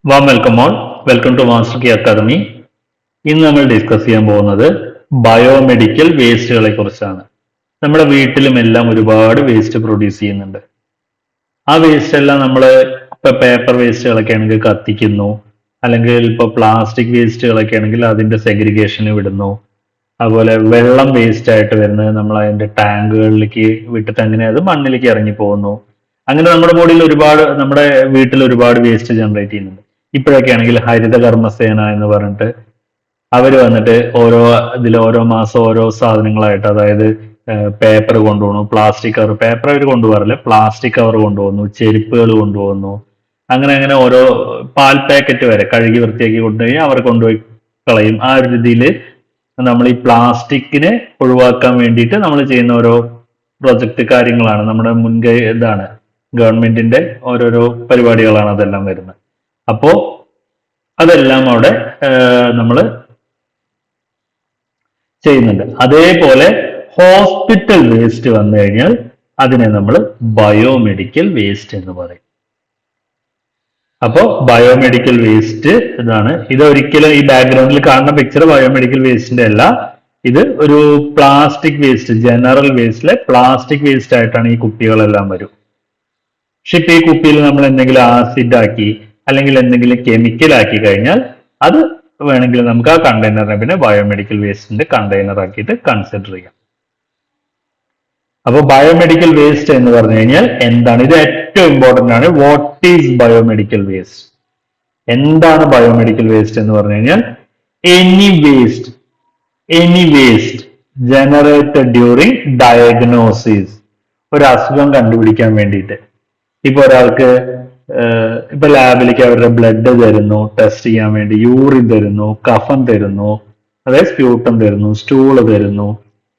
Warm welcome all. Welcome to master key academy. ഇന്ന് നമ്മൾ discuss ചെയ്യാൻ പോകുന്നത് ബയോമെഡിക്കൽ വേസ്റ്റുകളെ കുറിച്ചാണ്. നമ്മുടെ വീട്ടിലും എല്ലാം ഒരുപാട് വേസ്റ്റ് പ്രൊഡ്യൂസ് ചെയ്യുന്നുണ്ട്. ആ വേസ്റ്റ് എല്ലാം നമ്മൾ ഇപ്പൊ പേപ്പർ വേസ്റ്റുകളൊക്കെ ആണെങ്കിൽ കത്തിക്കുന്നു, അല്ലെങ്കിൽ ഇപ്പൊ പ്ലാസ്റ്റിക് വേസ്റ്റുകളൊക്കെ ആണെങ്കിൽ അതിന്റെ സെഗ്രിഗേഷന് വിടുന്നു. അതുപോലെ വെള്ളം വേസ്റ്റ് ആയിട്ട് വരുന്നത് നമ്മൾ അതിന്റെ ടാങ്കുകളിലേക്ക് വിട്ടിട്ട് അങ്ങനെ അത് മണ്ണിലേക്ക് ഇറങ്ങി പോകുന്നു. അങ്ങനെ നമ്മുടെ വീട്ടിൽ ഒരുപാട് വേസ്റ്റ് ജനറേറ്റ് ചെയ്യുന്നുണ്ട്. ഇപ്പോഴൊക്കെ ആണെങ്കിൽ ഹരിത കർമ്മസേന എന്ന് പറഞ്ഞിട്ട് അവർ വന്നിട്ട് ഓരോ മാസം ഓരോ സാധനങ്ങളായിട്ട്, അതായത് പേപ്പർ കൊണ്ടുപോകുന്നു, പ്ലാസ്റ്റിക് കവർ, പേപ്പർ അവർ കൊണ്ടുപോകാറില്ല, പ്ലാസ്റ്റിക് കവർ കൊണ്ടുപോകുന്നു, ചെരുപ്പുകൾ കൊണ്ടുപോകുന്നു. അങ്ങനെ അങ്ങനെ ഓരോ പാൽ പാക്കറ്റ് വരെ കഴുകി വൃത്തിയാക്കി കൊണ്ടുപോയി അവർ കൊണ്ടുപോയി കളയും. ആ ഒരു രീതിയിൽ നമ്മൾ ഈ പ്ലാസ്റ്റിക്കിനെ ഒഴിവാക്കാൻ വേണ്ടിയിട്ട് നമ്മൾ ചെയ്യുന്ന ഓരോ പ്രൊജക്ട് കാര്യങ്ങളാണ്, നമ്മുടെ മുൻകൈ ഇതാണ്, ഗവൺമെന്റിന്റെ ഓരോരോ പരിപാടികളാണ് അതെല്ലാം വരുന്നത്. അപ്പോ അതെല്ലാം അവിടെ നമ്മൾ ചെയ്യുന്നുണ്ട്. അതേപോലെ ഹോസ്പിറ്റൽ വേസ്റ്റ് വന്നു കഴിഞ്ഞാൽ അതിനെ നമ്മൾ ബയോമെഡിക്കൽ വേസ്റ്റ് എന്ന് പറയും. അപ്പോൾ ബയോമെഡിക്കൽ വേസ്റ്റ് ഇതാണ്. ഇത് ഒരിക്കലും ഈ ബാക്ക്ഗ്രൗണ്ടിൽ കാണുന്ന പിക്ചർ ബയോമെഡിക്കൽ വേസ്റ്റിന്റെ അല്ല. ഇത് ഒരു പ്ലാസ്റ്റിക് വേസ്റ്റ്, ജനറൽ വേസ്റ്റിലെ പ്ലാസ്റ്റിക് വേസ്റ്റ് ആയിട്ടാണ് ഈ കുപ്പികളെല്ലാം വരും. പക്ഷെ ഇപ്പൊ ഈ കുപ്പിയിൽ നമ്മൾ എന്തെങ്കിലും ആസിഡ് ആക്കി അല്ലെങ്കിൽ എന്തെങ്കിലും കെമിക്കൽ ആക്കി കഴിഞ്ഞാൽ അത് വേണമെങ്കിൽ നമുക്ക് ആ കണ്ടെയ്നറിനെ പിന്നെ ബയോമെഡിക്കൽ വേസ്റ്റിന്റെ കണ്ടെയ്നർ ആക്കിയിട്ട് കൺസിഡർ ചെയ്യാം. അപ്പൊ ബയോമെഡിക്കൽ വേസ്റ്റ് എന്ന് പറഞ്ഞു കഴിഞ്ഞാൽ എന്താണ്? ഇത് ഏറ്റവും ഇമ്പോർട്ടന്റ് ആണ്. What is biomedical waste? എന്താണ് ബയോമെഡിക്കൽ വേസ്റ്റ് എന്ന് പറഞ്ഞു കഴിഞ്ഞാൽ any waste generated during diagnosis, ഒരു അസുഖം കണ്ടുപിടിക്കാൻ വേണ്ടിയിട്ട്. ഇപ്പൊ ഒരാൾക്ക് ഇപ്പൊ ലാബിലേക്ക് അവരുടെ ബ്ലഡ് തരുന്നു ടെസ്റ്റ് ചെയ്യാൻ വേണ്ടി, യൂറിൻ തരുന്നു, കഫം തരുന്നു, അതായത് സ്പ്യൂട്ടം തരുന്നു, സ്റ്റൂള് തരുന്നു,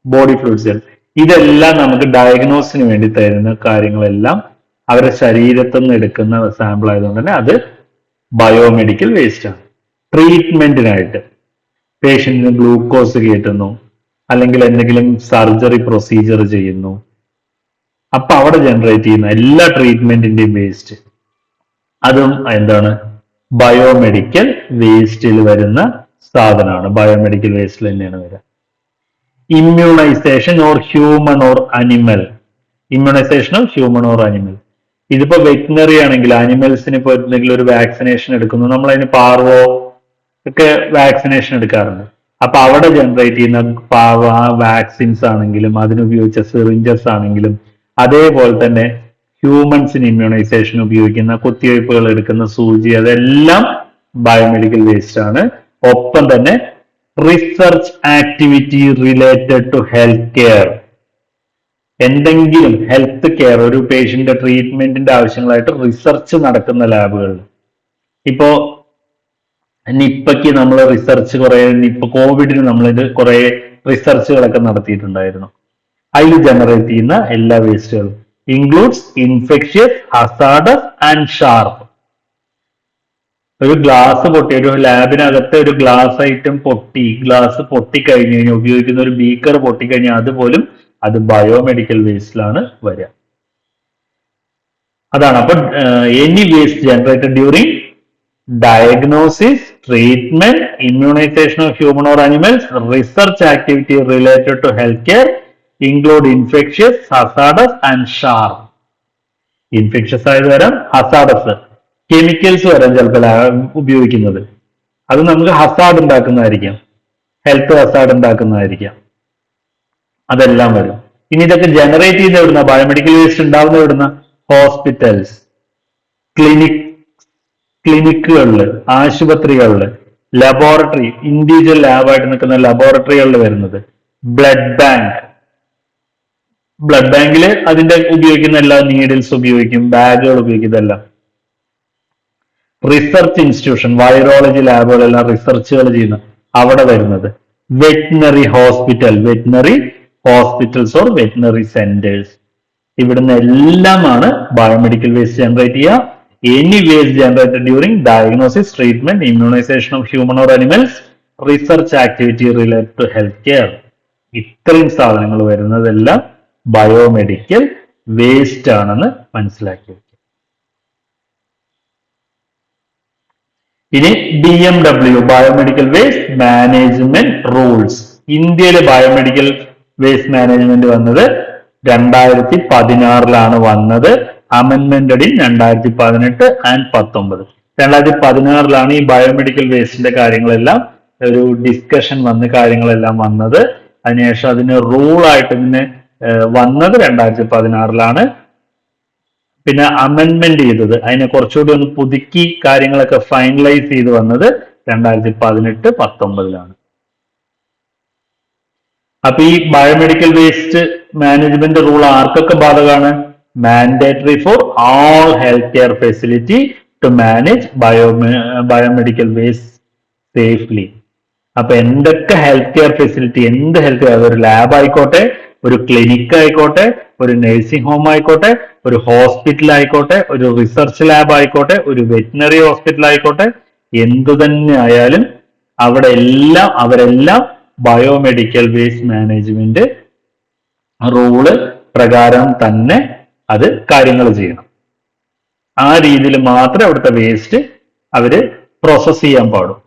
ബോഡി ഫ്ലൂയിഡ്സ് തരുന്നു. ഇതെല്ലാം നമുക്ക് ഡയഗ്നോസിന് വേണ്ടി തരുന്ന കാര്യങ്ങളെല്ലാം അവരുടെ ശരീരത്തിൽ നിന്ന് എടുക്കുന്ന സാമ്പിൾ ആയതുകൊണ്ട് തന്നെ അത് ബയോമെഡിക്കൽ വേസ്റ്റ് ആണ്. ട്രീറ്റ്മെന്റിനായിട്ട് പേഷ്യന്റിന് ഗ്ലൂക്കോസ് കയറ്റുന്നു, അല്ലെങ്കിൽ എന്തെങ്കിലും സർജറി പ്രൊസീജിയർ ചെയ്യുന്നു, അപ്പൊ അവിടെ ജനറേറ്റ് ചെയ്യുന്ന എല്ലാ ട്രീറ്റ്മെന്റിന്റെയും വേസ്റ്റ് അതും എന്താണ്? ബയോമെഡിക്കൽ വേസ്റ്റിൽ വരുന്ന സാധനമാണ്. ബയോമെഡിക്കൽ വേസ്റ്റിൽ തന്നെയാണ് വരിക. Immunization or human or animal. Immunization of human or animal. ഇതിപ്പോ വെറ്റിനറി ആണെങ്കിൽ അനിമൽസിന് ഇപ്പോൾ എന്തെങ്കിലും ഒരു വാക്സിനേഷൻ എടുക്കുന്നു, നമ്മൾ അതിന് പാർവോ ഒക്കെ വാക്സിനേഷൻ എടുക്കാറുണ്ട്. അപ്പൊ അവിടെ ജനറേറ്റ് ചെയ്യുന്ന വാക്സിൻസ് ആണെങ്കിലും അതിനുപയോഗിച്ച സിറിഞ്ചസ് ആണെങ്കിലും, അതേപോലെ തന്നെ ഹ്യൂമൻസിന് ഇമ്മ്യൂണൈസേഷൻ ഉപയോഗിക്കുന്ന കുത്തിവയ്പ്പുകൾ എടുക്കുന്ന സൂചി, അതെല്ലാം ബയോമെഡിക്കൽ വേസ്റ്റ് ആണ്. ഒപ്പം തന്നെ research activity related to health care. എന്തെങ്കിലും ഹെൽത്ത് കെയർ, ഒരു പേഷ്യന്റ് ട്രീറ്റ്മെന്റിന്റെ ആവശ്യങ്ങളായിട്ട് റിസർച്ച് നടക്കുന്ന ലാബുകളിൽ, ഇപ്പോ നിപ്പയ്ക്ക് നമ്മൾ റിസർച്ച് നിപ്പ കോവിഡിന് നമ്മളിത് കുറെ റിസർച്ചുകളൊക്കെ നടത്തിയിട്ടുണ്ടായിരുന്നു. അതിൽ ജനറേറ്റ് ചെയ്യുന്ന എല്ലാ വേസ്റ്റുകളും includes infectious, hazardous and sharp. ഒരു ഗ്ലാസ് പൊട്ടി, ഒരു ലാബിനകത്തെ ഒരു ഗ്ലാസ് ഐറ്റം ഗ്ലാസ് പൊട്ടിക്കഴിഞ്ഞു കഴിഞ്ഞാൽ, ഉപയോഗിക്കുന്ന ഒരു ബീക്കർ പൊട്ടിക്കഴിഞ്ഞാൽ അതുപോലും അത് ബയോമെഡിക്കൽ വേസ്റ്റിലാണ് വരിക. അതാണ്. അപ്പൊ any waste generated during diagnosis, treatment, immunization of human or animals, research activity related to health care include infectious, hazardous and sharp. Infectious ആയത് വരാം, ഹസാർഡസ് കെമിക്കൽസ് വരാൻ ചിലപ്പോൾ ഉപയോഗിക്കുന്നത്, അത് നമുക്ക് ഹസാർഡ് ഉണ്ടാക്കുന്നതായിരിക്കാം, ഹെൽത്ത് ഹസാർഡ് ഉണ്ടാക്കുന്നതായിരിക്കാം. അതെല്ലാം വരും. ഇനി ഇതൊക്കെ ജനറേറ്റ് ചെയ്ത് എവിടുന്ന? ബയോമെഡിക്കൽ വേസ്റ്റ് ഉണ്ടാവുന്ന എവിടുന്ന? ഹോസ്പിറ്റൽസ്, ക്ലിനിക്കുകളിൽ, ആശുപത്രികളിൽ, ലബോറട്ടറി, ഇൻഡിവിജ്വൽ ലാബായിട്ട് നിൽക്കുന്ന ലബോറട്ടറികളിൽ വരുന്നത്. ബ്ലഡ് ബാങ്കിൽ അതിന്റെ ഉപയോഗിക്കുന്ന എല്ലാ നീഡിൽസ് ഉപയോഗിക്കും, ബാഗുകൾ ഉപയോഗിക്കും, ഇതെല്ലാം. റിസർച്ച് ഇൻസ്റ്റിറ്റ്യൂഷൻ, വൈറോളജി ലാബുകളെല്ലാം റിസർച്ചുകൾ ചെയ്യുന്ന അവിടെ വരുന്നത്. Veterinary hospitals or veterinary centres, ഇവിടുന്ന് എല്ലാമാണ് ബയോമെഡിക്കൽ വേസ്റ്റ് ജനറേറ്റ് ചെയ്യുക. Any waste generated during diagnosis, treatment, immunization of human or animals, research activity related to health care, ഇത്രയും സാധനങ്ങൾ വരുന്നതെല്ലാം ബയോമെഡിക്കൽ വേസ്റ്റ് ആണെന്ന് മനസ്സിലാക്കി. ഇനി BMW biomedical waste management rules. ഇന്ത്യയിലെ ബയോമെഡിക്കൽ വേസ്റ്റ് മാനേജ്മെന്റ് വന്നത് 2016 വന്നത്. അമെൻമെന്റഡ് ഇൻ 2018 ആൻഡ് 19. 2016 ഈ ബയോമെഡിക്കൽ വേസ്റ്റിന്റെ കാര്യങ്ങളെല്ലാം ഒരു ഡിസ്കഷൻ വന്ന് കാര്യങ്ങളെല്ലാം വന്നത്. അതിനുശേഷം അതിന് റൂളായിട്ട് ഇതിന് വന്നത് 2016. പിന്നെ അമെൻമെന്റ് ചെയ്തത്, അതിനെ കുറച്ചുകൂടി ഒന്ന് പുതുക്കി കാര്യങ്ങളൊക്കെ ഫൈനലൈസ് ചെയ്ത് വന്നത് 2018-19. അപ്പൊ ഈ ബയോമെഡിക്കൽ വേസ്റ്റ് മാനേജ്മെന്റ് റൂൾ ആർക്കൊക്കെ ബാധകമാണ്? Mandatory for all health care facility to manage biomedical waste safely. അപ്പൊ എന്തൊക്കെ ഹെൽത്ത് കെയർ ഫെസിലിറ്റി, എന്ത് ഹെൽത്ത് കെയർ, ഒരു ലാബ് ആയിക്കോട്ടെ, ഒരു ക്ലിനിക്ക് ആയിക്കോട്ടെ, ഒരു നഴ്സിംഗ് ഹോം ആയിക്കോട്ടെ, ഒരു ഹോസ്പിറ്റൽ ആയിക്കോട്ടെ, ഒരു റിസർച്ച് ലാബ് ആയിക്കോട്ടെ, ഒരു വെറ്റിനറി ഹോസ്പിറ്റൽ ആയിക്കോട്ടെ, എന്തു തന്നെ ആയാലും അവരെല്ലാം ബയോമെഡിക്കൽ വേസ്റ്റ് മാനേജ്മെന്റ് റൂള് പ്രകാരം തന്നെ അത് കാര്യങ്ങൾ ചെയ്യണം. ആ രീതിയിൽ മാത്രമേ അവിടുത്തെ വേസ്റ്റ് അവര് പ്രോസസ് ചെയ്യാൻ പാടും.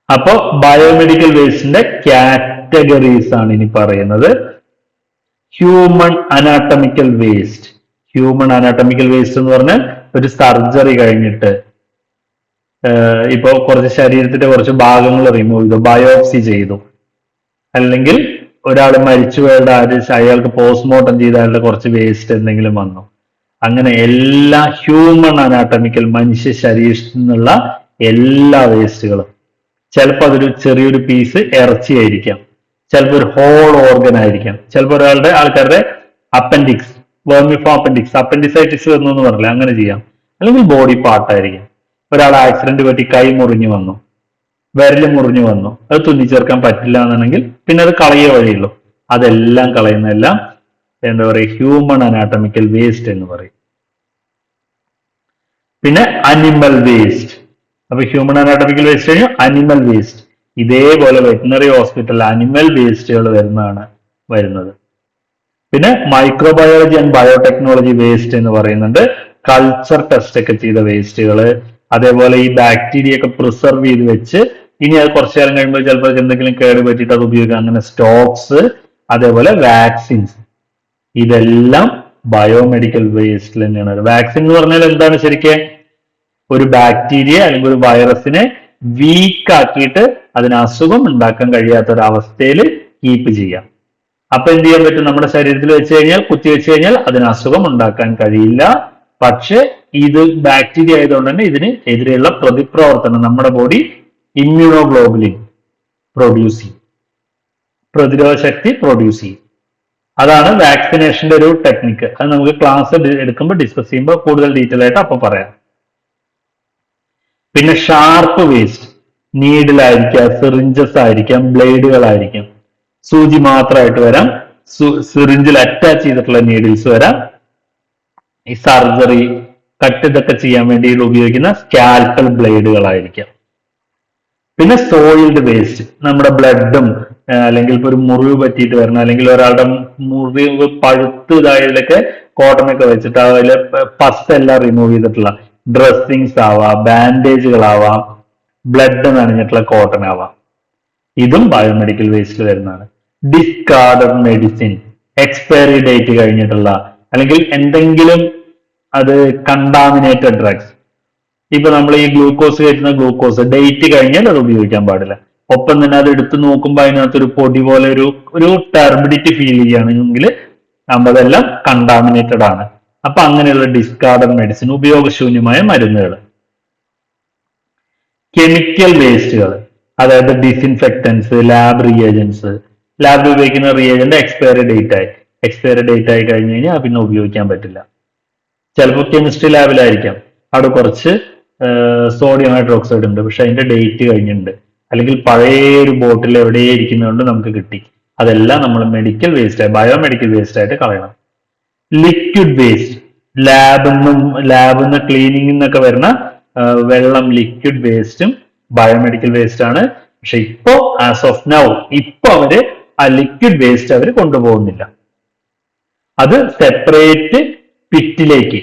അപ്പോ ബയോമെഡിക്കൽ വേസ്റ്റിന്റെ കാറ്റഗറീസ് ആണ് ഇനി പറയുന്നത്. Human anatomical waste. Human anatomical waste എന്ന് പറഞ്ഞാൽ ഒരു സർജറി കഴിഞ്ഞിട്ട് ഇപ്പോ കുറച്ച് ശരീരത്തിന്റെ കുറച്ച് ഭാഗങ്ങൾ റിമൂവ് ചെയ്തു, ബയോപ്സി ചെയ്തു, അല്ലെങ്കിൽ ഒരാൾ മരിച്ചുപോയുടെ അയാൾക്ക് പോസ്റ്റ്മോർട്ടം ചെയ്ത അയാളുടെ കുറച്ച് വേസ്റ്റ് എന്തെങ്കിലും വന്നു, അങ്ങനെ എല്ലാ ഹ്യൂമൺ അനാട്ടമിക്കൽ മനുഷ്യ ശരീരത്തിൽ നിന്നുള്ള എല്ലാ വേസ്റ്റുകളും, ചിലപ്പോൾ അതൊരു ചെറിയൊരു പീസ് ഇറച്ചിയായിരിക്കാം, ചിലപ്പോൾ ഒരു ഹോൾ ഓർഗൻ ആയിരിക്കാം, ചിലപ്പോൾ ആൾക്കാരുടെ അപ്പൻഡിക്സ്, വെർമിഫോം അപ്പൻഡിക്സ്, അപ്പൻഡിസൈറ്റിസ് വന്നു എന്ന് പറഞ്ഞില്ല, അങ്ങനെ ചെയ്യാം. അല്ലെങ്കിൽ ബോഡി പാർട്ടായിരിക്കും. ഒരാൾ ആക്സിഡന്റ് പറ്റി കൈ മുറിഞ്ഞു വന്നു, വിരല് മുറിഞ്ഞു വന്നു, അത് തുന്നിച്ചേർക്കാൻ പറ്റില്ല എന്നുണ്ടെങ്കിൽ പിന്നെ അത് കളയേ വഴിയുള്ളൂ. അതെല്ലാം കളയുന്നതെല്ലാം എന്താ പറയുക, ഹ്യൂമൺ അനാട്ടമിക്കൽ വേസ്റ്റ് എന്ന് പറയും. പിന്നെ അനിമൽ വേസ്റ്റ്. അപ്പൊ ഹ്യൂമൺ അനാട്ടമിക്കൽ വേസ്റ്റ് കഴിഞ്ഞാൽ അനിമൽ വേസ്റ്റ്. ഇതേപോലെ വെറ്റിനറി ഹോസ്പിറ്റലിൽ അനിമൽ വേസ്റ്റുകൾ വരുന്നത്. പിന്നെ മൈക്രോബയോളജി ആൻഡ് ബയോടെക്നോളജി വേസ്റ്റ് എന്ന് പറയുന്നുണ്ട്. കൾച്ചർ ടെസ്റ്റ് ഒക്കെ ചെയ്ത വേസ്റ്റുകൾ, അതേപോലെ ഈ ബാക്ടീരിയ ഒക്കെ പ്രിസർവ് ചെയ്ത് വെച്ച് ഇനി അത് കുറച്ചു നേരം കഴിയുമ്പോൾ ചിലപ്പോൾ എന്തെങ്കിലും കേട് പറ്റിയിട്ട് അത് ഉപയോഗിക്കാം, അങ്ങനെ സ്റ്റോക്സ്, അതേപോലെ വാക്സിൻസ്, ഇതെല്ലാം ബയോമെഡിക്കൽ വേസ്റ്റിൽ തന്നെയാണ്. വാക്സിൻ എന്ന് പറഞ്ഞാൽ എന്താണ് ശരിക്കും? ഒരു ബാക്ടീരിയ അല്ലെങ്കിൽ ഒരു വൈറസിനെ വീക്ക് ആക്കിയിട്ട് അതിന് അസുഖം ഉണ്ടാക്കാൻ കഴിയാത്ത ഒരു അവസ്ഥയിൽ കീപ്പ് ചെയ്യാം. അപ്പൊ എന്ത് ചെയ്യാൻ പറ്റും? നമ്മുടെ ശരീരത്തിൽ വെച്ച് കഴിഞ്ഞാൽ, കുത്തി വെച്ച് കഴിഞ്ഞാൽ അതിന് അസുഖം ഉണ്ടാക്കാൻ കഴിയില്ല. പക്ഷെ ഇത് ബാക്ടീരിയ ആയതുകൊണ്ട് തന്നെ ഇതിന് എതിരെയുള്ള പ്രതിപ്രവർത്തനം നമ്മുടെ ബോഡി ഇമ്മ്യൂണോഗ്ലോബുലിൻ പ്രൊഡ്യൂസ് ചെയ്യും, പ്രതിരോധ ശക്തി പ്രൊഡ്യൂസ് ചെയ്യും. അതാണ് വാക്സിനേഷന്റെ ഒരു ടെക്നിക്ക്. അത് നമുക്ക് ക്ലാസ് എടുക്കുമ്പോൾ ഡിസ്കസ് ചെയ്യുമ്പോൾ കൂടുതൽ ഡീറ്റെയിൽ ആയിട്ട് അപ്പൊ പറയാം. പിന്നെ ഷാർപ്പ് വേസ്റ്റ്, നീഡിലായിരിക്കാം, സിറിഞ്ചസ് ആയിരിക്കാം, ബ്ലേഡുകളായിരിക്കാം, സൂചി മാത്രമായിട്ട് വരാം, സിറിഞ്ചിൽ അറ്റാച്ച് ചെയ്തിട്ടുള്ള നീഡിൽസ് വരാം, ഈ സർജറി കട്ട് ഇതൊക്കെ ചെയ്യാൻ വേണ്ടി ഉപയോഗിക്കുന്ന സ്കാൽപ്പൽ ബ്ലേഡുകളായിരിക്കാം. പിന്നെ സോയിൽഡ് വേസ്റ്റ്, നമ്മുടെ ബ്ലഡും അല്ലെങ്കിൽ ഇപ്പൊ ഒരു മുറിവ് പറ്റിയിട്ട് വരണം, അല്ലെങ്കിൽ ഒരാളുടെ മുറിവ് പഴുത്ത് ഇതായതിലൊക്കെ കോട്ടനൊക്കെ വെച്ചിട്ട് അതിൽ പസ് എല്ലാം റിമൂവ് ചെയ്തിട്ടുള്ള ഡ്രസ്സിങ്സ് ആവാം, ബാൻഡേജുകളാവാം, ബ്ലഡ് നനഞ്ഞിട്ടുള്ള കോട്ടൺ ആവാം, ഇതും ബയോമെഡിക്കൽ വേസ്റ്റിൽ വരുന്നതാണ്. ഡിസ്കാർഡഡ് മെഡിസിൻ, എക്സ്പയറി ഡേറ്റ് കഴിഞ്ഞിട്ടുള്ള, അല്ലെങ്കിൽ എന്തെങ്കിലും അത് കണ്ടാമിനേറ്റഡ് ഡ്രഗ്സ്, ഇപ്പൊ നമ്മൾ ഈ ഗ്ലൂക്കോസ് കയറ്റുന്ന ഗ്ലൂക്കോസ് ഡേറ്റ് കഴിഞ്ഞാൽ അത് ഉപയോഗിക്കാൻ പാടില്ല. ഒപ്പം തന്നെ അത് എടുത്തു നോക്കുമ്പോൾ അതിനകത്തൊരു പൊടി പോലെ ഒരു ടെർബിഡിറ്റി ഫീൽ ചെയ്യുകയാണെങ്കിൽ അതെല്ലാം കണ്ടാമിനേറ്റഡ് ആണ്. അപ്പൊ അങ്ങനെയുള്ള ഡിസ്കാർഡഡ് മെഡിസിൻ, ഉപയോഗശൂന്യമായ മരുന്നുകൾ. കെമിക്കൽ വേസ്റ്റുകൾ, അതായത് ഡിസിൻഫെക്റ്റൻസ്, ലാബ് റിയേജൻസ്. ലാബിൽ ഉപയോഗിക്കുന്ന റിയേജന്റ് എക്സ്പയറി ഡേറ്റ് ആയി കഴിഞ്ഞ് കഴിഞ്ഞാൽ പിന്നെ ഉപയോഗിക്കാൻ പറ്റില്ല. ചിലപ്പോൾ കെമിസ്ട്രി ലാബിലായിരിക്കാം, അവിടെ കുറച്ച് സോഡിയം ഹൈഡ്രോക്സൈഡ് ഉണ്ട്, പക്ഷെ അതിന്റെ ഡേറ്റ് കഴിഞ്ഞിട്ടുണ്ട്, അല്ലെങ്കിൽ പഴയ ഒരു ബോട്ടിൽ എവിടെ ഇരിക്കുന്നതുകൊണ്ട് നമുക്ക് കിട്ടി. അതെല്ലാം നമ്മൾ മെഡിക്കൽ വേസ്റ്റ്, ബയോമെഡിക്കൽ വേസ്റ്റ് ആയിട്ട് കളയണം. ലിക്വിഡ് വേസ്റ്റ്, ലാബിന്ന് ക്ലീനിങ്ങിൽ നിന്നൊക്കെ വരുന്ന വെള്ളം, ലിക്വിഡ് വേസ്റ്റും ബയോമെഡിക്കൽ വേസ്റ്റ് ആണ്. പക്ഷെ ഇപ്പോ ആസ് ഓഫ് നൗ ഇപ്പൊ അവര് ആ ലിക്വിഡ് വേസ്റ്റ് അവർ കൊണ്ടുപോകുന്നില്ല. അത് സെപ്പറേറ്റ് പിറ്റിലേക്ക്,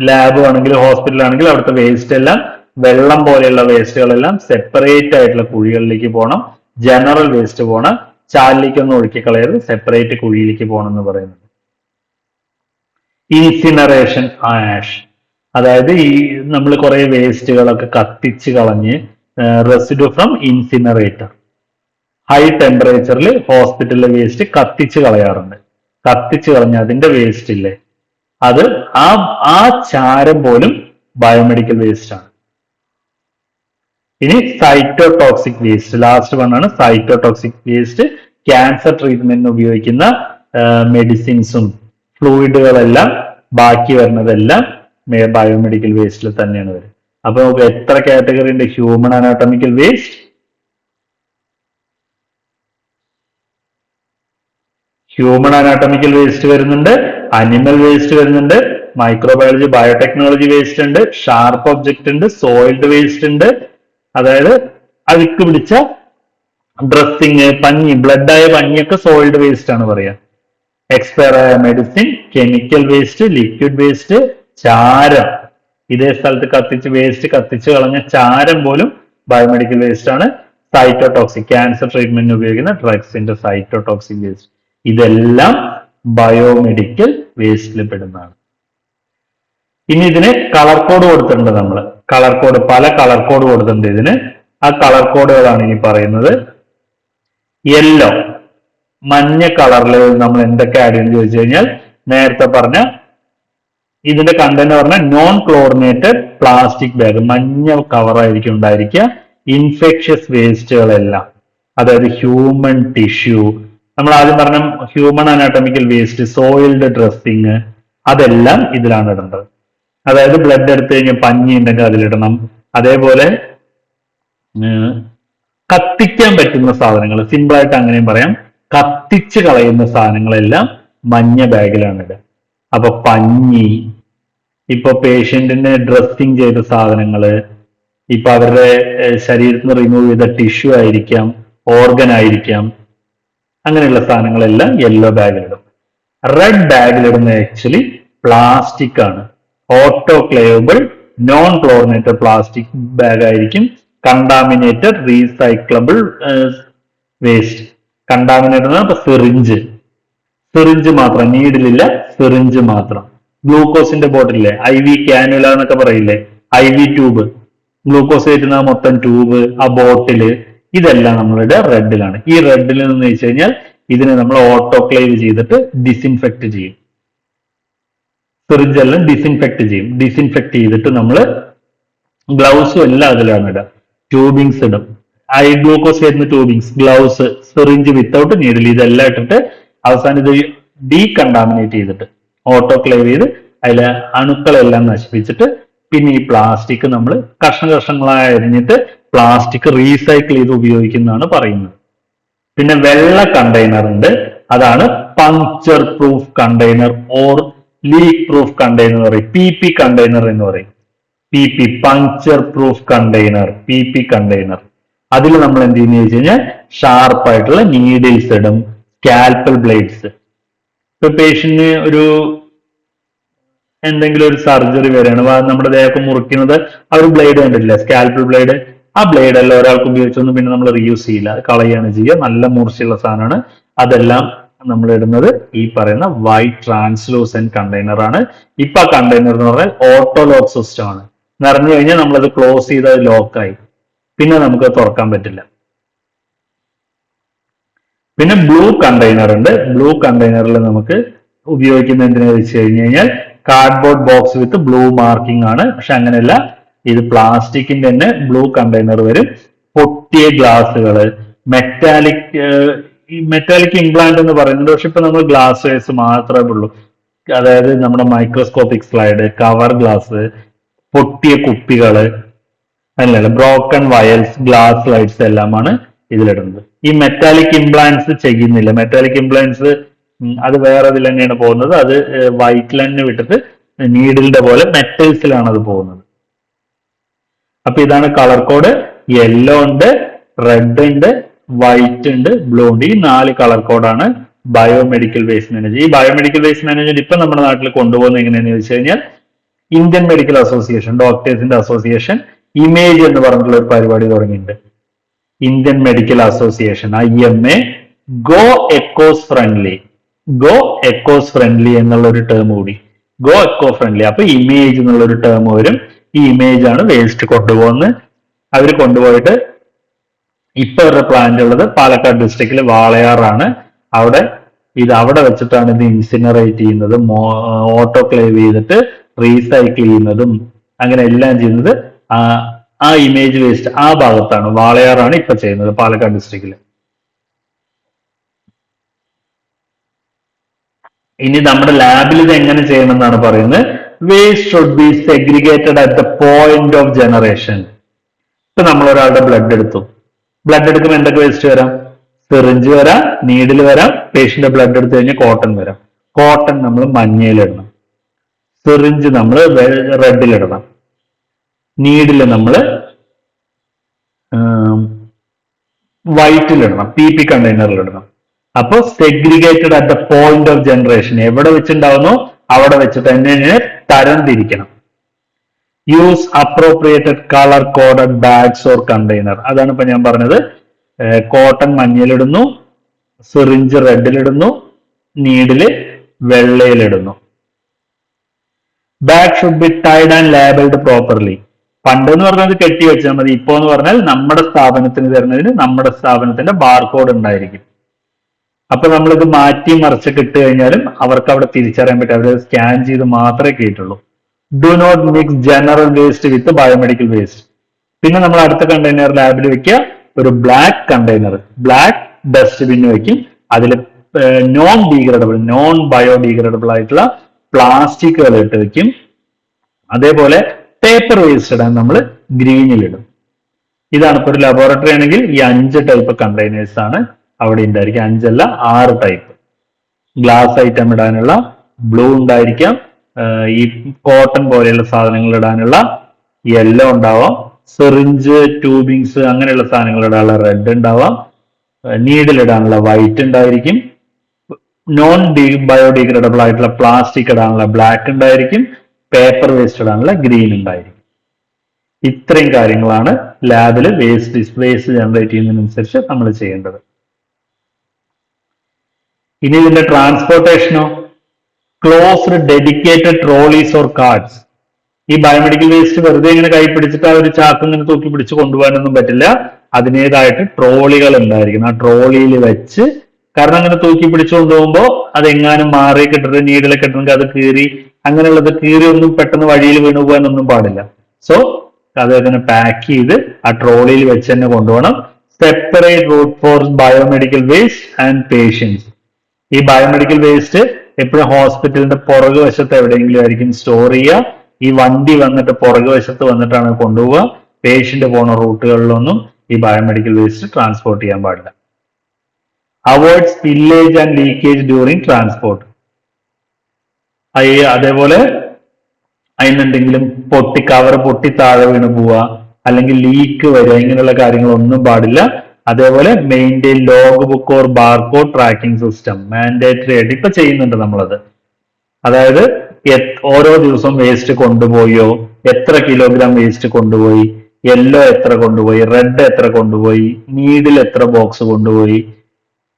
ലാബ് ആണെങ്കിൽ ഹോസ്പിറ്റൽ ആണെങ്കിൽ അവിടുത്തെ വേസ്റ്റ് എല്ലാം വെള്ളം പോലെയുള്ള വേസ്റ്റുകളെല്ലാം സെപ്പറേറ്റ് ആയിട്ടുള്ള കുഴികളിലേക്ക് പോകണം. ജനറൽ വേസ്റ്റ് പോകണം. ചാലിലേക്കൊന്നും ഒഴുക്കി കളയരുത്, സെപ്പറേറ്റ് കുഴിയിലേക്ക് പോകണം എന്ന് പറയുന്നത്. ഇൻസിനറേഷൻ ആഷ്, അതായത് ഈ നമ്മൾ കുറെ വേസ്റ്റുകളൊക്കെ കത്തിച്ച് കളഞ്ഞ് റെസിഡ്യൂ ഫ്രം ഇൻസിനറേറ്റർ, ഹൈ ടെമ്പറേച്ചറിൽ ഹോസ്പിറ്റലിലെ വേസ്റ്റ് കത്തിച്ച് കളയാറുണ്ട്. കത്തിച്ച് കളഞ്ഞ അതിന്റെ വേസ്റ്റ് ഇല്ലേ, അത് ആ ചാരം പോലും ബയോമെഡിക്കൽ വേസ്റ്റ് ആണ്. ഇനി സൈറ്റോടോക്സിക് വേസ്റ്റ്, ലാസ്റ്റ് വൺ ആണ് സൈറ്റോടോക്സിക് വേസ്റ്റ്. ക്യാൻസർ ട്രീറ്റ്മെന്റിന് ഉപയോഗിക്കുന്ന മെഡിസിൻസും ഫ്ലൂയിഡുകളെല്ലാം ബാക്കി വരുന്നതെല്ലാം ബയോമെഡിക്കൽ വേസ്റ്റിൽ തന്നെയാണ് വരും. അപ്പൊ നമുക്ക് എത്ര കാറ്റഗറി ഉണ്ട്? Human anatomical waste, human anatomical waste വരുന്നുണ്ട്, അനിമൽ വേസ്റ്റ് വരുന്നുണ്ട്, മൈക്രോബയോളജി ബയോടെക്നോളജി വേസ്റ്റ് ഉണ്ട്, ഷാർപ്പ് ഒബ്ജക്റ്റ് ഉണ്ട്, സോയിൽഡ് വേസ്റ്റ് ഉണ്ട്, അതായത് അഴുക്ക് പിടിച്ച ഡ്രസ്സിങ്, പഞ്ഞി, ബ്ലഡ് ആയ പഞ്ഞിയൊക്കെ സോയിൽഡ് വേസ്റ്റ് ആണ് പറയാ. എക്സ്പയർ ആയ medicine, chemical waste, liquid waste, ചാരം, ഇതേ സ്ഥലത്ത് കത്തിച്ച് വേസ്റ്റ് കത്തിച്ച് കളഞ്ഞ ചാരം പോലും ബയോമെഡിക്കൽ വേസ്റ്റ് ആണ്. സൈറ്റോടോക്സിക്, ക്യാൻസർ ട്രീറ്റ്മെന്റിന് ഉപയോഗിക്കുന്ന ഡ്രഗ്സിന്റെ സൈറ്റോടോക്സിക് വേസ്റ്റ്, ഇതെല്ലാം ബയോമെഡിക്കൽ വേസ്റ്റിൽ പെടുന്നതാണ്. ഇനി ഇതിന് കളർ കോഡ് കൊടുത്തിട്ടുണ്ട് നമ്മൾ. കളർ കോഡ്, പല കളർ കോഡ് കൊടുത്തിട്ടുണ്ട് ഇതിന്. ആ കളർ കോഡുകളാണ് ഇനി പറയുന്നത്. യെല്ലോ, മഞ്ഞ കളറിൽ നമ്മൾ എന്തൊക്കെ ആഡ് ചെയ്യുന്നു ചോദിച്ചു കഴിഞ്ഞാൽ, നേരത്തെ പറഞ്ഞ ഇതിന്റെ കണ്ടന്റ് പറഞ്ഞാൽ നോൺ ക്ലോറിനേറ്റഡ് പ്ലാസ്റ്റിക് ബാഗ്, മഞ്ഞ കവറായിരിക്കും ഉണ്ടായിരിക്കുക. ഇൻഫെക്ഷ്യസ് വേസ്റ്റുകളെല്ലാം, അതായത് ഹ്യൂമൻ ടിഷ്യൂ, നമ്മൾ ആദ്യം പറഞ്ഞ human anatomical waste, soiled dressing, അതെല്ലാം ഇതിലാണ് ഇടേണ്ടത്. അതായത് ബ്ലഡ് എടുത്തു കഴിഞ്ഞാൽ പഞ്ഞി ഉണ്ടെങ്കിൽ അതിലിടണം. അതേപോലെ കത്തിക്കാൻ പറ്റുന്ന സാധനങ്ങൾ, സിമ്പിൾ ആയിട്ട് അങ്ങനെയും പറയാം, കത്തിച്ച് കളയുന്ന സാധനങ്ങളെല്ലാം മഞ്ഞ ബാഗിലാണ് ഇടുക. അപ്പൊ പഞ്ഞി, ഇപ്പൊ പേഷ്യന്റിന് ഡ്രസ്സിങ് ചെയ്ത സാധനങ്ങള്, ഇപ്പൊ അവരുടെ ശരീരത്തിൽ നിന്ന് റിമൂവ് ചെയ്ത ടിഷ്യൂ ആയിരിക്കാം, ഓർഗൻ ആയിരിക്കാം, അങ്ങനെയുള്ള സാധനങ്ങളെല്ലാം യെല്ലോ ബാഗിലിടും. റെഡ് ബാഗിലിടുന്ന ആക്ച്വലി പ്ലാസ്റ്റിക് ആണ്. ഓട്ടോക്ലേവബിൾ നോൺ ക്ലോറിനേറ്റഡ് പ്ലാസ്റ്റിക് ബാഗ് ആയിരിക്കും. കണ്ടാമിനേറ്റഡ് റീസൈക്ലബിൾ വേസ്റ്റ്, കണ്ടാമിനേറ്റഡ് അപ്പൊ സിറിഞ്ച്, സിറിഞ്ച് മാത്രം, നീഡിലില്ല, സിറിഞ്ച് മാത്രം. ഗ്ലൂക്കോസിന്റെ ബോട്ടിലെ IV കാനുല എന്നൊക്കെ പറയില്ലേ, IV ട്യൂബ്, ഗ്ലൂക്കോസ് കയറ്റുന്ന മൊത്തം ട്യൂബ്, ആ ബോട്ടില്, ഇതെല്ലാം നമ്മളുടെ റെഡിലാണ്. ഈ റെഡിൽ നിന്ന് വെച്ച് കഴിഞ്ഞാൽ ഇതിനെ നമ്മൾ ഓട്ടോക്ലേവ് ചെയ്തിട്ട് ഡിസിൻഫെക്ട് ചെയ്യും. സിറിഞ്ച് എല്ലാം ഡിസിൻഫെക്ട് ചെയ്യും. ഡിസിൻഫെക്ട് ചെയ്തിട്ട് നമ്മൾ ഗ്ലൗസും എല്ലാം അതിലാണ് ഇടുക. ട്യൂബിങ്സ് ഇടും, ഗ്ലൂക്കോസ് വരുന്ന tubings, gloves, syringe without needle, ഇതെല്ലാം ഇട്ടിട്ട് അവസാനം ഇത് ഡീകണ്ടാമിനേറ്റ് ചെയ്തിട്ട് ഓട്ടോക്ലേവ് ചെയ്ത് അതിലെ അണുക്കളെല്ലാം നശിപ്പിച്ചിട്ട് പിന്നെ ഈ പ്ലാസ്റ്റിക് നമ്മൾ കഷ്ണങ്ങളായി അരിഞ്ഞിട്ട് പ്ലാസ്റ്റിക് റീസൈക്കിൾ ചെയ്ത് ഉപയോഗിക്കുന്നതാണ് പറയുന്നത്. പിന്നെ വെള്ള കണ്ടെയ്നർ ഉണ്ട്, അതാണ് puncture proof container or leak proof container പറയും, PP കണ്ടെയ്നർ എന്ന് പറയും. PP, puncture proof container, PP container. അതിൽ നമ്മൾ എന്ത് ചെയ്യുന്ന ചോദിച്ചു കഴിഞ്ഞാൽ ഷാർപ്പായിട്ടുള്ള നീഡിൽസ് ഇടും, സ്കാൽപ്പൽ ബ്ലേഡ്സ്. ഇപ്പൊ പേഷ്യന്റിന് ഒരു എന്തെങ്കിലും ഒരു സർജറി വരെയാണ്, നമ്മുടെ ദേഹത്ത് മുറിക്കുന്നത്, ആ ഒരു ബ്ലേഡ് കണ്ടിട്ടില്ല, സ്കാൽപ്പൽ ബ്ലേഡ്, ആ ബ്ലേഡ് എല്ലാം ഒരാൾക്ക് ഉപയോഗിച്ചൊന്നും പിന്നെ നമ്മൾ റീയൂസ് ചെയ്യില്ല, കളയാണ് ചെയ്യുക. നല്ല മൂർച്ചയുള്ള സാധനമാണ്. അതെല്ലാം നമ്മൾ ഇടുന്നത് ഈ പറയുന്ന വൈറ്റ് ട്രാൻസ്ലൂസെന്റ് കണ്ടെയ്നർ ആണ്. ഇപ്പൊ ആ കണ്ടെയ്നർ എന്ന് പറഞ്ഞാൽ ഓട്ടോ ലോക്ക് സിസ്റ്റം ആണ്. നിറഞ്ഞു കഴിഞ്ഞാൽ നമ്മളത് ക്ലോസ് ചെയ്ത് അത് ലോക്കായി, പിന്നെ നമുക്ക് തുറക്കാൻ പറ്റില്ല. പിന്നെ ബ്ലൂ കണ്ടെയ്നർ ഉണ്ട്. ബ്ലൂ കണ്ടെയ്നറിൽ നമുക്ക് ഉപയോഗിക്കുന്ന എന്തിനാ വെച്ച് കഴിഞ്ഞു കഴിഞ്ഞാൽ കാർഡ്ബോർഡ് ബോക്സ് വിത്ത് ബ്ലൂ മാർക്കിംഗ് ആണ്. പക്ഷെ അങ്ങനെയല്ല, ഇത് പ്ലാസ്റ്റിക്കിന്റെ തന്നെ ബ്ലൂ കണ്ടെയ്നർ വരും. പൊട്ടിയ ഗ്ലാസുകള്, മെറ്റാലിക് ഇംപ്ലാന്റ് എന്ന് പറയുന്നുണ്ട്. പക്ഷെ ഇപ്പൊ നമ്മൾ ഗ്ലാസ് വേസ് മാത്രമേ ഉള്ളൂ. അതായത് നമ്മുടെ മൈക്രോസ്കോപ്പിക് സ്ലൈഡ്, കവർ ഗ്ലാസ്, പൊട്ടിയ കുപ്പികള്, അല്ലല്ല ബ്രോക്കൺ വയൽസ്, ഗ്ലാസ് ലൈറ്റ്സ് എല്ലാമാണ് ഇതിലിടുന്നത്. ഈ മെറ്റാലിക് ഇംപ്ലാന്റ്സ് ചെയ്യുന്നില്ല. മെറ്റാലിക് ഇംപ്ലാന്റ്സ് അത് വേറെ ഇതിൽ തന്നെയാണ് പോകുന്നത്. അത് വൈറ്റ് ലൈനിന് വിട്ടിട്ട് നീഡിലിന്റെ പോലെ മെറ്റൽസിലാണ് അത് പോകുന്നത്. അപ്പൊ ഇതാണ് കളർ കോഡ്. യെല്ലോ ഉണ്ട്, റെഡ് ഉണ്ട്, വൈറ്റ് ഉണ്ട്, ബ്ലൂ ഉണ്ട്. ഈ 4 കളർ കോഡാണ് ബയോമെഡിക്കൽ വേസ്റ്റ് മാനേജ്മെന്റ്. ഈ ബയോമെഡിക്കൽ വേസ്റ്റ് മാനേജ്മെന്റ് ഇപ്പൊ നമ്മുടെ നാട്ടിൽ കൊണ്ടുപോകുന്നത് എങ്ങനെയാണെന്ന് ചോദിച്ചു കഴിഞ്ഞാൽ ഇന്ത്യൻ മെഡിക്കൽ അസോസിയേഷൻ, ഡോക്ടേഴ്സിന്റെ അസോസിയേഷൻ ഇമേജ് എന്ന് പറഞ്ഞിട്ടുള്ള ഒരു പരിപാടി തുടങ്ങിയിട്ടുണ്ട്. Indian medical association IMA go ecos friendly, go ecos friendly എന്നുള്ള ഒരു ടേം കൂടി, ഗോ എക്കോ ഫ്രണ്ട്ലി. അപ്പൊ ഇമേജ് എന്നുള്ള ഒരു ടേം വരും. ഈ ഇമേജ് ആണ് വേസ്റ്റ് കൊണ്ടുപോകുന്നത്. അവർ കൊണ്ടുപോയിട്ട് ഇപ്പൊ അവരുടെ പ്ലാന്റ് ഉള്ളത് പാലക്കാട് ഡിസ്ട്രിക്റ്റിൽ വാളയാറാണ്. അവിടെ വെച്ചിട്ടാണ് ഇത് ഇൻസിനറേറ്റ് ചെയ്യുന്നതും ഓട്ടോക്ലേവ് ചെയ്തിട്ട് റീസൈക്കിൾ ചെയ്യുന്നതും അങ്ങനെ എല്ലാം ചെയ്യുന്നത് ആ ഇമേജ് വേസ്റ്റ് ആ ഭാഗത്താണ്, വാളയാറാണ് ഇപ്പൊ ചെയ്യുന്നത് പാലക്കാട് ഡിസ്ട്രിക്റ്റിൽ. ഇനി നമ്മുടെ ലാബിൽ ഇത് എങ്ങനെ ചെയ്യണം എന്നാണ് പറയുന്നത്. Waste should be segregated at the point of generation. ഇപ്പൊ നമ്മൾ ഒരാളുടെ ബ്ലഡ് എടുത്തു, ബ്ലഡ് എടുക്കുമ്പോൾ എന്തൊക്കെ വേസ്റ്റ് വരാം? സിറിഞ്ച് വരാം, നീഡിൽ വരാം, പേഷ്യന്റെ ബ്ലഡ് എടുത്തു കഴിഞ്ഞാൽ കോട്ടൺ വരാം. കോട്ടൺ നമ്മൾ മഞ്ഞയിലിടണം, സിറിഞ്ച് നമ്മൾ റെഡിലിടണം, നീഡിൽ നമ്മൾ വൈറ്റിലിടണം, PP കണ്ടെയ്നറിലിടണം. അപ്പോൾ segregated at the point of generation, എവിടെ വെച്ചുണ്ടാവുന്നു അവിടെ വെച്ചിട്ട് തന്നെ തരം തിരിക്കണം. Use appropriated colour coded bags or container. അതാണ് ഇപ്പൊ ഞാൻ പറഞ്ഞത്. കോട്ടൺ മഞ്ഞയിലിടുന്നു, സിറിഞ്ച് റെഡിലിടുന്നു, നീഡില് വെള്ളയിലിടുന്നു. Bag should be tied and labelled properly. പണ്ട് എന്ന് പറഞ്ഞത് കെട്ടി വെച്ചാൽ മതി. ഇപ്പോ എന്ന് പറഞ്ഞാൽ നമ്മുടെ സ്ഥാപനത്തിന് തരുന്നതിന് നമ്മുടെ സ്ഥാപനത്തിന്റെ ബാർകോഡ് ഉണ്ടായിരിക്കും. അപ്പൊ നമ്മളിത് മാറ്റി മറിച്ചൊക്കെ ഇട്ട് കഴിഞ്ഞാലും അവർക്ക് അവിടെ തിരിച്ചറിയാൻ പറ്റും. അവർ സ്കാൻ ചെയ്ത് മാത്രമേ കേട്ടുള്ളൂ. Do not mix general waste with biomedical waste. പിന്നെ നമ്മൾ അടുത്ത കണ്ടെയ്നർ ലാബിൽ വെക്കുക, ഒരു ബ്ലാക്ക് കണ്ടെയ്നർ, ബ്ലാക്ക് ഡസ്റ്റ്ബിൻ വെക്കും. അതിൽ നോൺ ഡീഗ്രേഡബിൾ, നോൺ ബയോഡീഗ്രേഡബിൾ ആയിട്ടുള്ള പ്ലാസ്റ്റിക്കുകൾ ഇട്ട് വെക്കും. അതേപോലെ പേപ്പർ വേസ്റ്റ് ഇടാൻ നമ്മൾ ഗ്രീനിലിടും. ഇതാണ് ഇപ്പൊ ഒരു ലബോറട്ടറി ആണെങ്കിൽ ഈ 5 ടൈപ്പ് കണ്ടെയ്നേഴ്സ് ആണ് അവിടെ ഉണ്ടായിരിക്കും. 5 അല്ല 6 ടൈപ്പ്. ഗ്ലാസ് ഐറ്റം ഇടാനുള്ള ബ്ലൂ ഉണ്ടായിരിക്കാം, ഈ കോട്ടൺ പോലെയുള്ള സാധനങ്ങൾ ഇടാനുള്ള യെല്ലോ ഉണ്ടാവാം, സിറിഞ്ച് ട്യൂബിങ്സ് അങ്ങനെയുള്ള സാധനങ്ങൾ ഇടാനുള്ള റെഡ് ഉണ്ടാവാം, നീഡിൽ ഇടാനുള്ള വൈറ്റ് ഉണ്ടായിരിക്കും, നോൺ ബയോഡിഗ്രേഡബിൾ ആയിട്ടുള്ള പ്ലാസ്റ്റിക് ഇടാനുള്ള ബ്ലാക്ക് ഉണ്ടായിരിക്കും, പേപ്പർ വേസ്റ്റ് ഇടാനുള്ള ഗ്രീൻ ഉണ്ടായിരിക്കും. ഇത്രയും കാര്യങ്ങളാണ് ലാബിൽ വേസ്റ്റ് ജനറേറ്റ് ചെയ്യുന്നതിനനുസരിച്ച് നമ്മൾ ചെയ്യേണ്ടത്. ഇനി ഇതിന്റെ ട്രാൻസ്പോർട്ടേഷനോ? Closed dedicated trolleys or carts. ഈ ബയോമെഡിക്കൽ വേസ്റ്റ് വെറുതെ ഇങ്ങനെ കൈ പിടിച്ചിട്ട് ആ ഒരു ചാക്ക് ഇങ്ങനെ തൂക്കി പിടിച്ച് കൊണ്ടുപോകാനൊന്നും പറ്റില്ല. അതിനേതായിട്ട് ട്രോളികൾ ഉണ്ടായിരിക്കണം. ആ ട്രോളിയിൽ വെച്ച്, കാരണം അങ്ങനെ തൂക്കി പിടിച്ചു കൊണ്ടുപോകുമ്പോൾ അതെങ്ങാനും മാറി കിട്ടുന്നത് നീഡിലൊക്കെ കിട്ടണമെങ്കിൽ അത് കീറി, അങ്ങനെയുള്ളത് കീറി ഒന്നും പെട്ടെന്ന് വഴിയിൽ വീണു പോകാനൊന്നും പാടില്ല. സോ അത് അതിനെ പാക്ക് ചെയ്ത് ആ ട്രോളിയിൽ വെച്ച് തന്നെ കൊണ്ടുപോകണം. Separate route for biomedical waste and patients. ഈ ബയോമെഡിക്കൽ വേസ്റ്റ് എപ്പോഴും ഹോസ്പിറ്റലിന്റെ പുറകു വശത്ത് എവിടെയെങ്കിലും ആയിരിക്കും സ്റ്റോർ ചെയ്യുക. ഈ വണ്ടി വന്നിട്ട് പുറകു വശത്ത് വന്നിട്ടാണ് കൊണ്ടുപോവുക. പേഷ്യന്റ് പോണ റൂട്ടുകളിലൊന്നും ഈ ബയോമെഡിക്കൽ വേസ്റ്റ് ട്രാൻസ്പോർട്ട് ചെയ്യാൻ പാടില്ല. Avoid spillage and leakage during transport. അതേപോലെ അതിനെന്തെങ്കിലും കവർ പൊട്ടി താഴെ വീണ് പോവുക, അല്ലെങ്കിൽ ലീക്ക് വരിക, ഇങ്ങനെയുള്ള കാര്യങ്ങളൊന്നും പാടില്ല. അതേപോലെ maintain log book or barcode tracking system mandatory ആയിട്ട് ഇപ്പൊ ചെയ്യുന്നുണ്ട് നമ്മളത്. അതായത് ഓരോ ദിവസവും വേസ്റ്റ് കൊണ്ടുപോയോ, എത്ര കിലോഗ്രാം വേസ്റ്റ് കൊണ്ടുപോയി, യെല്ലോ എത്ര കൊണ്ടുപോയി, റെഡ് എത്ര കൊണ്ടുപോയി, നീഡിൽ എത്ര ബോക്സ് കൊണ്ടുപോയി.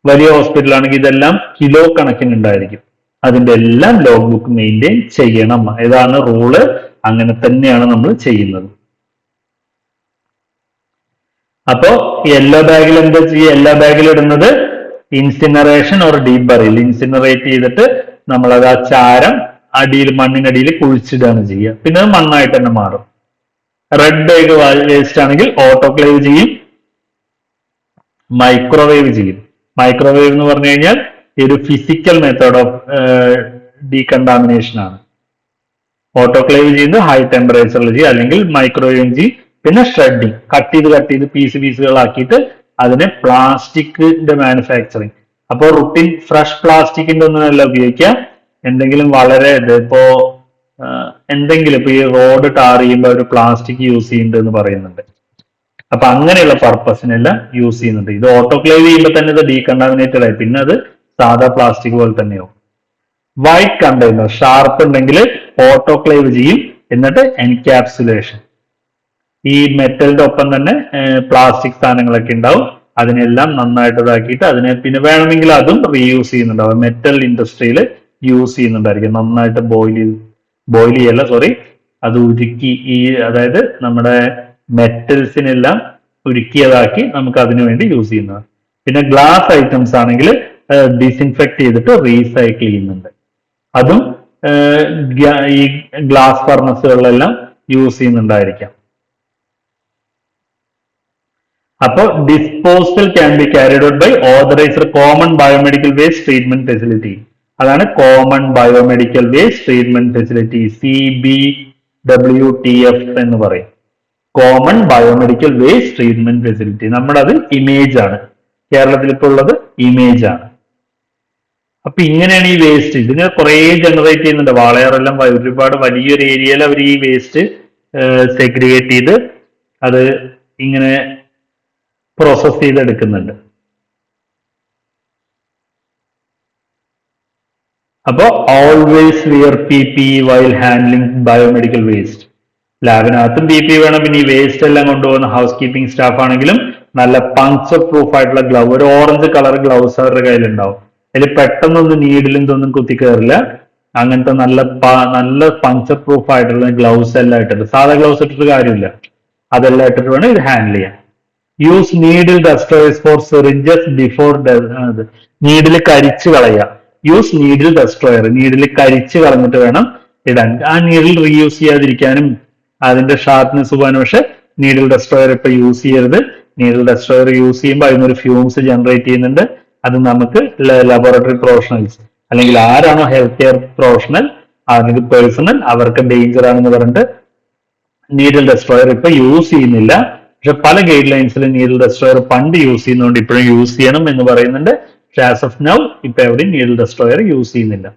വലിയ ഹോസ്പിറ്റലാണെങ്കിൽ ഇതെല്ലാം കിലോ കണക്കിന് ഉണ്ടായിരിക്കും. അതിന്റെ എല്ലാം ലോഗ് ബുക്ക് മെയിൻറ്റെയിൻ ചെയ്യണം. ഇതാണ് റൂള്. അങ്ങനെ തന്നെയാണ് നമ്മൾ ചെയ്യുന്നത്. അപ്പോ യെല്ലോ ബാഗിൽ എന്താ ചെയ്യുക? യെല്ലോ ബാഗിൽ ഇടുന്നത് ഇൻസിനറേഷൻ ഓർ ഡീപ് ബറിൽ. ഇൻസിനറേറ്റ് ചെയ്തിട്ട് നമ്മളത് ആ ചാരം അടിയിൽ മണ്ണിനടിയിൽ കുഴിച്ചിടുകയാണ് ചെയ്യുക. പിന്നെ അത് മണ്ണായിട്ട് തന്നെ മാറും. റെഡ് ബാഗ് വേസ്റ്റ് ആണെങ്കിൽ ഓട്ടോക്ലേവ് ചെയ്യും, മൈക്രോവേവ് ചെയ്യും. മൈക്രോവേവ് എന്ന് പറഞ്ഞു കഴിഞ്ഞാൽ ഒരു ഫിസിക്കൽ മെത്തേഡ് ഓഫ് ഡീകണ്ടാമിനേഷൻ ആണ്. ഓട്ടോക്ലേവ് ചെയ്യുന്നത് ഹൈ ടെമ്പറേച്ചറിൽ ചെയ്യും, അല്ലെങ്കിൽ മൈക്രോവേവ് ചെയ്യും. പിന്നെ ഷ്രെഡിങ്, കട്ട് ചെയ്ത് പീസുകളാക്കിയിട്ട് അതിനെ പ്ലാസ്റ്റിക്കിന്റെ മാനുഫാക്ചറിങ്. അപ്പോൾ റുട്ടീൻ ഫ്രഷ് പ്ലാസ്റ്റിക്കിന്റെ ഒന്നുമല്ല ഉപയോഗിക്കുക. എന്തെങ്കിലും വളരെ ഇപ്പോ എന്തെങ്കിലും ഇപ്പൊ ഈ റോഡ് ടാർ ചെയ്യുമ്പോൾ ഒരു പ്ലാസ്റ്റിക് യൂസ് ചെയ്യുന്നുണ്ട് എന്ന് പറയുന്നുണ്ട്. അപ്പൊ അങ്ങനെയുള്ള പർപ്പസിനെല്ലാം യൂസ് ചെയ്യുന്നുണ്ട്. ഇത് ഓട്ടോക്ലേവ് ചെയ്യുമ്പോൾ തന്നെ ഇത് ഡീകണ്ടാമിനേറ്റഡ് ആയി, പിന്നെ അത് സാധാ പ്ലാസ്റ്റിക് പോലെ തന്നെയാവും. വൈറ്റ് കണ്ടെയ്നർ ഷാർപ്പ് ഉണ്ടെങ്കിൽ ഓട്ടോക്ലേവ് ചെയ്യും, എന്നിട്ട് എൻക്യാപ്സുലേഷൻ. ഈ മെറ്റലിന്റെ ഒപ്പം തന്നെ പ്ലാസ്റ്റിക് സാധനങ്ങളൊക്കെ ഉണ്ടാവും, അതിനെല്ലാം നന്നായിട്ട് ഇതാക്കിയിട്ട് അതിനെ പിന്നെ വേണമെങ്കിൽ അതും റീയൂസ് ചെയ്യുന്നുണ്ടാവും. മെറ്റൽ ഇൻഡസ്ട്രിയിൽ യൂസ് ചെയ്യുന്നുണ്ടായിരിക്കും. നന്നായിട്ട് ബോയിൽ ചെയ്യല്ല, സോറി, അത് ഉരുക്കി അതായത് നമ്മുടെ മെറ്റൽസിനെല്ലാം ഉരുക്കിയതാക്കി നമുക്ക് അതിനു വേണ്ടി യൂസ് ചെയ്യുന്നതാണ്. പിന്നെ ഗ്ലാസ് ഐറ്റംസ് ആണെങ്കിൽ ഡിസിൻഫെക്ട് ചെയ്തിട്ട് റീസൈക്കിൾ ചെയ്യുന്നുണ്ട്. അതും ഈ ഗ്ലാസ് ഫർണസുകളിലെല്ലാം യൂസ് ചെയ്യുന്നുണ്ടായിരിക്കാം. അപ്പോൾ disposal can be carried out by authorised common biomedical waste treatment facility. അതാണ് common biomedical waste treatment facility, CBWTF എന്ന് പറയും. Common biomedical waste treatment facility. നമ്മുടെ അത് ഇമേജ് ആണ്, കേരളത്തിൽ ഇപ്പോൾ ഉള്ളത് ഇമേജ് ആണ്. അപ്പൊ ഇങ്ങനെയാണ് ഈ വേസ്റ്റ് ഇതിനെ കുറെ ജനറേറ്റ് ചെയ്യുന്നുണ്ട്. വാളയാറെല്ലാം ഒരുപാട് വലിയൊരു ഏരിയയിൽ അവർ ഈ വേസ്റ്റ് സെഗ്രിഗേറ്റ് ചെയ്ത് അത് ഇങ്ങനെ പ്രോസസ് ചെയ്തെടുക്കുന്നുണ്ട്. അപ്പോ always wear PPE while handling biomedical waste. ലാബിനകത്തും PPE വേണം. പിന്നെ ഈ വേസ്റ്റ് എല്ലാം കൊണ്ടുപോകുന്ന ഹൗസ് കീപ്പിംഗ് സ്റ്റാഫ് ആണെങ്കിലും നല്ല പങ്ക്ചർ പ്രൂഫ് ആയിട്ടുള്ള ഗ്ലൗ, ഒരു ഓറഞ്ച് കളർ ഗ്ലൗസ് അവരുടെ കയ്യിലുണ്ടാവും. അതിൽ പെട്ടെന്നൊന്നും നീഡിലും ഇതൊന്നും കുത്തി കയറില്ല. അങ്ങനത്തെ നല്ല പങ്ക്ചർ പ്രൂഫ് ആയിട്ടുള്ള ഗ്ലൗസ് എല്ലാം ഇട്ടിട്ട്, സാധാ ഗ്ലൗസ് ഇട്ടിട്ട് കാര്യമില്ല, അതെല്ലാം ഇട്ടിട്ട് വേണം ഇത് ഹാൻഡിൽ ചെയ്യാൻ. Use needle destroyers for syringes before needle കരിച്ച് കളയുക. യൂസ് നീഡിൽ ഡസ്ട്രോയർ, നീഡിൽ കരിച്ച് കളഞ്ഞിട്ട് വേണം ഇടാൻ. ആ നീഡിൽ റീയൂസ് ചെയ്യാതിരിക്കാനും അതിന്റെ ഷാർപ്നെസ് പോകാനും. പക്ഷെ നീഡിൽ ഡസ്ട്രോയർ ഇപ്പൊ യൂസ് ചെയ്യരുത്. നീഡിൽ ഡസ്ട്രോയർ യൂസ് ചെയ്യുമ്പോൾ അതിനൊരു ഫ്യൂംസ് ജനറേറ്റ് ചെയ്യുന്നുണ്ട്. അത് നമുക്ക് ലബോറട്ടറി പ്രൊഫഷണൽസ് അല്ലെങ്കിൽ ആരാണോ ഹെൽത്ത് കെയർ പ്രൊഫഷണൽ അല്ലെങ്കിൽ പേഴ്സണൽ അവർക്ക് ഡേഞ്ചർ ആണെന്ന് പറഞ്ഞിട്ട് നീഡിൽ ഡസ്ട്രോയർ ഇപ്പൊ യൂസ് ചെയ്യുന്നില്ല. പക്ഷെ പല ഗൈഡ് ലൈൻസിലും നീഡിൽ ഡസ്ട്രോയർ പണ്ട് യൂസ് ചെയ്യുന്നതുകൊണ്ട് ഇപ്പോഴും യൂസ് ചെയ്യണം എന്ന് പറയുന്നുണ്ട്. പക്ഷെ ആസ് ഓഫ് നൗ ഇപ്പൊ എവിടെയും നീഡിൽ ഡസ്ട്രോയർ യൂസ് ചെയ്യുന്നില്ല.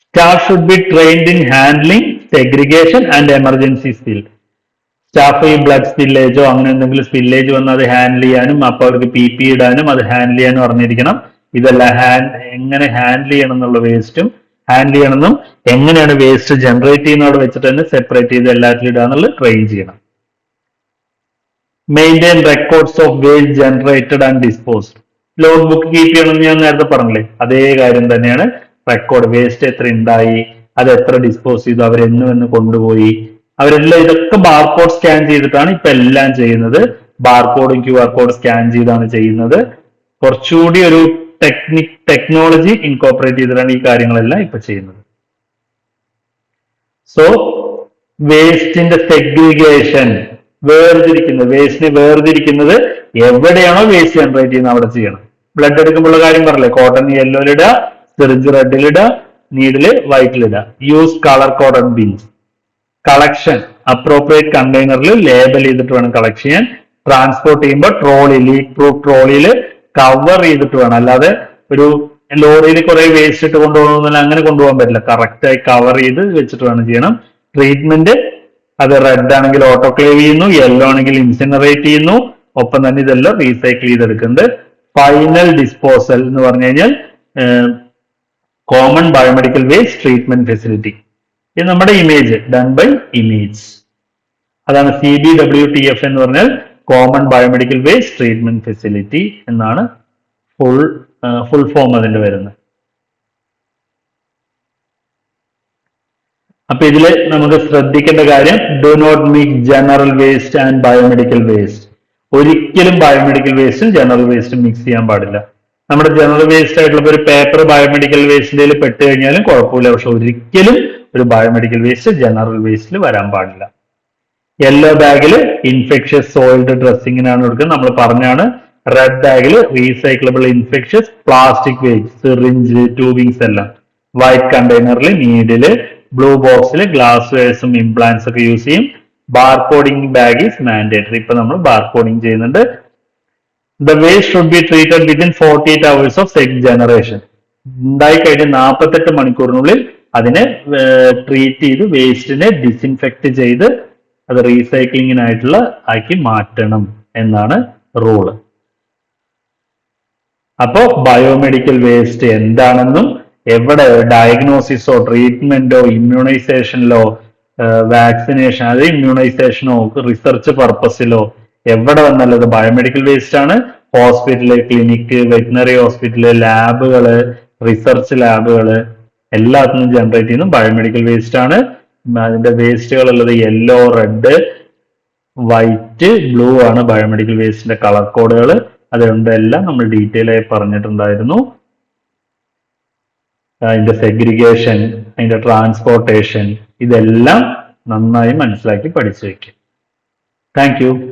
Staff should be trained in handling segregation and emergency spill. Staff ഈ ബ്ലഡ് സ്പില്ലേജോ അങ്ങനെ എന്തെങ്കിലും സ്പില്ലേജ് വന്ന് അത് ഹാൻഡിൽ ചെയ്യാനും അപ്പൊ അവർക്ക് PPE ഇടാനും അത് ഹാൻഡിൽ ചെയ്യാനും അറിഞ്ഞിരിക്കണം. ഇതെല്ലാം എങ്ങനെ ഹാൻഡിൽ ചെയ്യണം എന്നുള്ള വേസ്റ്റും ഹാൻഡിൽ ചെയ്യണമെന്നും എങ്ങനെയാണ് വേസ്റ്റ് ജനറേറ്റ് ചെയ്യുന്നതോടെ വെച്ചിട്ട് തന്നെ സെപ്പറേറ്റ് ചെയ്ത് എല്ലാത്തിലും ഇടാന്നുള്ളത് ട്രെയിൻ ചെയ്യണം. Maintain records of waste generated and disposed. Log book keep ചെയ്യണമെന്ന് ഞാൻ നേരത്തെ പറഞ്ഞില്ലേ, അതേ കാര്യം തന്നെയാണ്. റെക്കോർഡ് വേസ്റ്റ് എത്ര ഉണ്ടായി, അത് എത്ര ഡിസ്പോസ് ചെയ്തു, അവരെന്ന് കൊണ്ടുപോയി, അവരെല്ലാം ഇതൊക്കെ ബാർകോഡ് സ്കാൻ ചെയ്തിട്ടാണ് ഇപ്പൊ എല്ലാം ചെയ്യുന്നത്. ബാർകോഡും QR കോഡ് സ്കാൻ ചെയ്താണ് ചെയ്യുന്നത്. കുറച്ചുകൂടി ഒരു ടെക്നോളജി ഇൻകോപ്പറേറ്റ് ചെയ്തിട്ടാണ് ഈ കാര്യങ്ങളെല്ലാം ഇപ്പൊ ചെയ്യുന്നത്. സോ വേസ്റ്റിന്റെ സെഗ്രിഗേഷൻ, വേസ്റ്റിനെ വേർതിരിക്കുന്നത് എവിടെയാണോ വേസ്റ്റ് ജനറേറ്റ് ചെയ്യുന്നത് അവിടെ ചെയ്യണം. ബ്ലഡ് എടുക്കുമ്പോഴുള്ള കാര്യം പറഞ്ഞില്ലേ, കോട്ടൺ യെല്ലോയിലിടുക, സിറിഞ്ച് റെഡിലിടുക, നീഡില് വൈറ്റിലിടുക. Use colour coded bins. Collection appropriate കണ്ടെയ്നറിൽ ലേബൽ ചെയ്തിട്ട് വേണം കളക്ട് ചെയ്യാൻ. ട്രാൻസ്പോർട്ട് ചെയ്യുമ്പോൾ ട്രോളി, ലീക്ക് പ്രൂഫ് ട്രോളിയിൽ കവർ ചെയ്തിട്ട് വേണം. അല്ലാതെ ഒരു ലോറിയിൽ കുറെ വേസ്റ്റ് ഇട്ട് കൊണ്ടുപോകണമെന്നില്ല, അങ്ങനെ കൊണ്ടുപോകാൻ പറ്റില്ല. കറക്റ്റായി കവർ ചെയ്ത് വെച്ചിട്ട് വേണം ചെയ്യണം. ട്രീറ്റ്മെന്റ് അത് റെഡ് ആണെങ്കിൽ ഓട്ടോക്ലേവ് ചെയ്യുന്നു, യെല്ലോ ആണെങ്കിൽ ഇൻസിനറേറ്റ് ചെയ്യുന്നു. ഒപ്പം തന്നെ ഇതെല്ലാം റീസൈക്കിൾ ചെയ്തെടുക്കുന്നുണ്ട്. ഫൈനൽ ഡിസ്പോസൽ എന്ന് പറഞ്ഞു കഴിഞ്ഞാൽ common biomedical waste treatment facility. ഇത് നമ്മുടെ ഇമേജ്, ഡൺ ബൈ ഇമേജ്. അതാണ് CBWTF എന്ന് പറഞ്ഞാൽ common biomedical waste treatment facility എന്നാണ് ഫുൾ ഫോം അതിന്റെ വരുന്നത്. അപ്പൊ ഇതില് നമുക്ക് ശ്രദ്ധിക്കേണ്ട കാര്യം, do not mix general waste and biomedical waste. ഒരിക്കലും ബയോമെഡിക്കൽ വേസ്റ്റും ജനറൽ വേസ്റ്റും മിക്സ് ചെയ്യാൻ പാടില്ല. നമ്മുടെ ജനറൽ വേസ്റ്റ് ആയിട്ടുള്ള ഒരു പേപ്പർ ബയോമെഡിക്കൽ വേസ്റ്റിൽ പെട്ട് കഴിഞ്ഞാലും കുഴപ്പമില്ല. പക്ഷെ ഒരിക്കലും ഒരു ബയോമെഡിക്കൽ വേസ്റ്റ് ജനറൽ വേസ്റ്റിൽ വരാൻ പാടില്ല. യെല്ലോ ബാഗിൽ ഇൻഫെക്ഷ്യസ് സോയിൽഡ് ഡ്രസ്സിങ്ങിനാണ് കൊടുക്കുന്നത്, നമ്മൾ പറഞ്ഞാണ്. റെഡ് ബാഗിൽ recyclable infectious plastic waste, syringe, tubings എല്ലാം. വൈറ്റ് കണ്ടെയ്നറിൽ നീഡില്, ബ്ലൂ ബോക്സിൽ ഗ്ലാസ് വെയർസും ഇംപ്ലാന്റ്സ് ഒക്കെ യൂസ് ചെയ്യും. Barcoding bag is mandatory. ഇപ്പൊ നമ്മൾ ബാർകോഡിംഗ് ചെയ്യുന്നുണ്ട്. The waste should be treated within 48 hours of sex generation. ഉണ്ടായി കഴിഞ്ഞ് 48 മണിക്കൂറിനുള്ളിൽ അതിനെ ട്രീറ്റ് ചെയ്ത് വേസ്റ്റിനെ ഡിസിൻഫെക്ട് ചെയ്ത് അത് റീസൈക്ലിങ്ങിനായിട്ടുള്ള ആക്കി മാറ്റണം എന്നാണ് റൂള്. അപ്പോ ബയോമെഡിക്കൽ വേസ്റ്റ് എന്താണെന്നും എവിടെ ഡയഗ്നോസിസോ ട്രീറ്റ്മെന്റോ ഇമ്മ്യൂണൈസേഷനിലോ വാക്സിനേഷൻ അത് ഇമ്മ്യൂണൈസേഷനോ റിസർച്ച് പർപ്പസിലോ എവിടെ വന്നാലും അത് ബയോമെഡിക്കൽ വേസ്റ്റ് ആണ്. ഹോസ്പിറ്റല്, ക്ലിനിക്ക്, വെറ്റിനറി ഹോസ്പിറ്റല്, ലാബുകള്, റിസർച്ച് ലാബുകള് എല്ലാത്തിനും ജനറേറ്റ് ചെയ്യുന്ന ബയോമെഡിക്കൽ വേസ്റ്റ് ആണ്. അതിന്റെ വേസ്റ്റുകൾ ഉള്ളത് യെല്ലോ, റെഡ്, വൈറ്റ്, ബ്ലൂ ആണ് ബയോമെഡിക്കൽ വേസ്റ്റിന്റെ കളർ കോഡുകൾ. അതുകൊണ്ട് എല്ലാം നമ്മൾ ഡീറ്റെയിൽ ആയി പറഞ്ഞിട്ടുണ്ടായിരുന്നു. അതിന്റെ സെഗ്രിഗേഷൻ, അതിന്റെ ട്രാൻസ്പോർട്ടേഷൻ, ഇതെല്ലാം നന്നായി മനസ്സിലാക്കി പഠിച്ചു വെക്കും. Thank you.